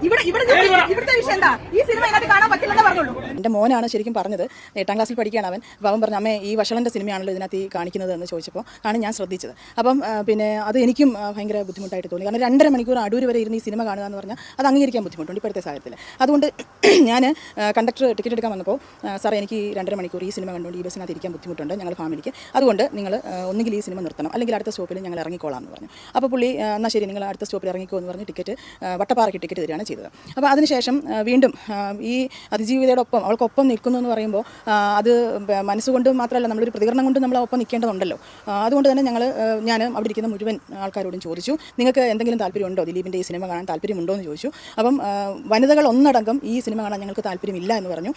ഇവിടുത്തെ വിഷയം എന്താ? ഈ സിനിമ ഇതിനകത്ത് കാണാൻ പറ്റില്ലെന്ന് പറഞ്ഞുള്ളൂ. എന്റെ മോനാണ് ശരിക്കും പറഞ്ഞത്. 8ാം ക്ലാസ്സിൽ പഠിക്കുകയാണ് അവൻ. അപ്പോൾ അവൻ പറഞ്ഞു, അമ്മേ ഈ വഷളന്റെ സിനിമയാണല്ലോ ഇതിനകത്ത് ഈ കാണിക്കുന്നത് എന്ന് ചോദിച്ചപ്പോൾ ആണ് ഞാൻ ശ്രദ്ധിച്ചത്. അപ്പം പിന്നെ അത് എനിക്കും ഭയങ്കര ബുദ്ധിമുട്ടായിട്ട് തോന്നി. കാരണം 2.5 മണിക്കൂർ അടൂർ വരെ ഇരുന്ന് ഈ സിനിമ കാണുക എന്ന് പറഞ്ഞാൽ അത് അംഗീകരിക്കാൻ ബുദ്ധിമുട്ടുണ്ട് ഇപ്പോഴത്തെ സാഹചര്യത്തിൽ. അതുകൊണ്ട് ഞാൻ കണ്ടക്ടർ ടിക്കറ്റ് എടുക്കാൻ വന്നപ്പോൾ, സാറേ എനിക്ക് 2.5 മണിക്കൂർ ഈ സിനിമ കണ്ടുകൊണ്ട് ഈ ബസ്സിനകത്ത് ഇരിക്കാൻ ബുദ്ധിമുട്ടുണ്ട് ഞങ്ങൾ ഫാമിലിക്ക്, അതുകൊണ്ട് നിങ്ങൾ ഒന്നുകിൽ ഈ സിനിമ നിർത്തണം അല്ലെങ്കിൽ അടുത്ത സ്റ്റോപ്പിൽ ഞങ്ങൾ ഇറങ്ങിക്കോളാം എന്ന് പറഞ്ഞു. അപ്പോൾ പുള്ളി എന്നാൽ ശരി നിങ്ങൾ അടുത്ത സ്റ്റോപ്പിൽ ഇറങ്ങിക്കോ എന്ന് പറഞ്ഞ് ടിക്കറ്റ് വട്ടപ്പാറയ്ക്ക് ടിക്കറ്റ് തരികയാണ് ചെയ്തത്. അപ്പോൾ അതിനുശേഷം വീണ്ടും ഈ അതിജീവിതയുടെ ഒപ്പം അവൾക്കൊപ്പം നിൽക്കുന്നു എന്ന് പറയുമ്പോൾ അത് മനസ്സുകൊണ്ട് മാത്രമല്ല നമ്മളൊരു പ്രതികരണം കൊണ്ട് നമ്മൾ ഒപ്പം നിൽക്കേണ്ടതുണ്ടല്ലോ. അതുകൊണ്ട് തന്നെ ഞാൻ അവിടെ ഇരിക്കുന്ന മുഴുവൻ ആൾക്കാരോടും ചോദിച്ചു, നിങ്ങൾക്ക് എന്തെങ്കിലും താല്പര്യമുണ്ടോ, ദിലീപിൻ്റെ ഈ സിനിമ കാണാൻ താല്പര്യമുണ്ടോ എന്ന് ചോദിച്ചു. അപ്പം വനിതകൾ ഒന്നടങ്കം ഈ സിനിമ കാണാൻ ഞങ്ങൾക്ക് താല്പര്യമില്ല എന്ന് പറഞ്ഞു.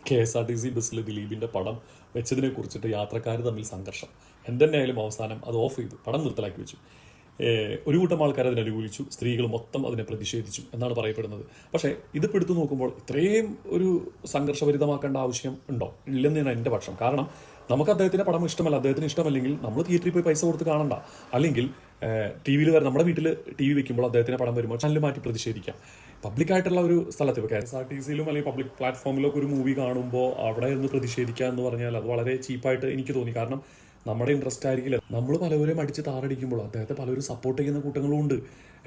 KSRTC ബസ്സിൽ ദിലീപിൻ്റെ പടം വെച്ചതിനെ കുറിച്ചിട്ട് യാത്രക്കാർ തമ്മിൽ സംഘർഷം. എന്തെന്നായാലും അവസാനം അത് ഓഫ് ചെയ്തു, പടം നിർത്തലാക്കി വെച്ചു. ഒരു കൂട്ടം ആൾക്കാർ അതിനെ അനുകൂലിച്ചു, സ്ത്രീകൾ മൊത്തം അതിനെ പ്രതിഷേധിച്ചു എന്നാണ് പറയപ്പെടുന്നത്. പക്ഷേ ഇതിപ്പോൾ എടുത്തു നോക്കുമ്പോൾ ഇത്രയും ഒരു സംഘർഷഭരിതമാക്കേണ്ട ആവശ്യം ഉണ്ടോ? ഇല്ലെന്നാണ് എൻ്റെ പക്ഷം. കാരണം നമുക്ക് അദ്ദേഹത്തിൻ്റെ പടം ഇഷ്ടമല്ല, അദ്ദേഹത്തിന് ഇഷ്ടമല്ലെങ്കിൽ നമ്മൾ തിയേറ്ററിൽ പോയി പൈസ കൊടുത്ത് കാണണ്ട. അല്ലെങ്കിൽ TV-യിൽ വരെ നമ്മുടെ വീട്ടിൽ TV വെക്കുമ്പോൾ അദ്ദേഹത്തിൻ്റെ പടം വരുമ്പോൾ ചാനൽ മാറ്റി പ്രതിഷേധിക്കാം. പബ്ലിക്കായിട്ടുള്ള ഒരു സ്ഥലത്ത് ഇപ്പോൾ KSRTC-യിലും അല്ലെങ്കിൽ പബ്ലിക് പ്ലാറ്റ്ഫോമിലൊക്കെ ഒരു മൂവി കാണുമ്പോൾ അവിടെ നിന്ന് പ്രതിഷേധിക്കുക എന്ന് പറഞ്ഞാൽ അത് വളരെ ചീപ്പായിട്ട് എനിക്ക് തോന്നി. കാരണം നമ്മുടെ ഇൻട്രസ്റ്റ് ആയിരിക്കില്ല. നമ്മൾ പലവരെയും അടിച്ച് താറടിക്കുമ്പോൾ അദ്ദേഹത്തെ പലരും സപ്പോർട്ട് ചെയ്യുന്ന കൂട്ടങ്ങളും ഉണ്ട്.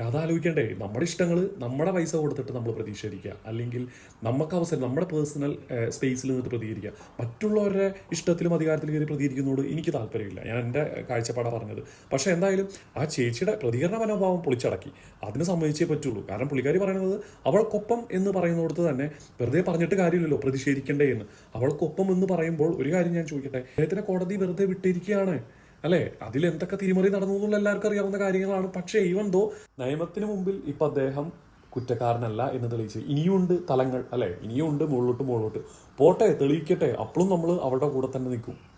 അതാലോചിക്കണ്ടേ? നമ്മുടെ ഇഷ്ടങ്ങൾ നമ്മുടെ പൈസ കൊടുത്തിട്ട് നമ്മൾ പ്രതിഷേധിക്കുക, അല്ലെങ്കിൽ നമുക്ക് അവസരം നമ്മുടെ പേഴ്സണൽ സ്പേസിൽ നിന്നിട്ട് പ്രതികരിക്കുക. മറ്റുള്ളവരുടെ ഇഷ്ടത്തിലും അധികാരത്തിൽ കയറി പ്രതികരിക്കുന്നതോട് എനിക്ക് താല്പര്യമില്ല. ഞാൻ എൻ്റെ കാഴ്ചപ്പാടാണ് പറഞ്ഞത്. പക്ഷേ എന്തായാലും ആ ചേച്ചിയുടെ പ്രതികരണ മനോഭാവം പൊളിച്ചടക്കി. അതിന് സമ്മതിച്ചേ പറ്റുള്ളൂ. കാരണം പുള്ളിക്കാരി പറയുന്നത് അവൾക്കൊപ്പം എന്ന് പറയുന്നിടത്ത് തന്നെ വെറുതെ പറഞ്ഞിട്ട് കാര്യമില്ലല്ലോ പ്രതിഷേധിക്കണ്ടേ എന്ന്. അവൾക്കൊപ്പം എന്ന് പറയുമ്പോൾ ഒരു കാര്യം ഞാൻ ചോദിക്കട്ടെ, അദ്ദേഹത്തിനെ കോടതി വെറുതെ വിട്ടിരിക്കുകയാണ് അല്ലേ? അതിൽ എന്തൊക്കെ തിരിമറി നടന്നു എന്നുള്ള എല്ലാവർക്കും അറിയാവുന്ന കാര്യങ്ങളാണ്. പക്ഷേ ഈവൻ ദോ നിയമത്തിന് മുമ്പിൽ ഇപ്പം അദ്ദേഹം കുറ്റക്കാരനല്ല എന്ന് തെളിയിച്ച് ഇനിയുണ്ട് തലങ്ങൾ അല്ലേ, ഇനിയുണ്ട് മുകളിലോട്ട് പോട്ടെ, തെളിയിക്കട്ടെ. അപ്പോഴും നമ്മൾ അവരുടെ കൂടെ തന്നെ നിൽക്കും.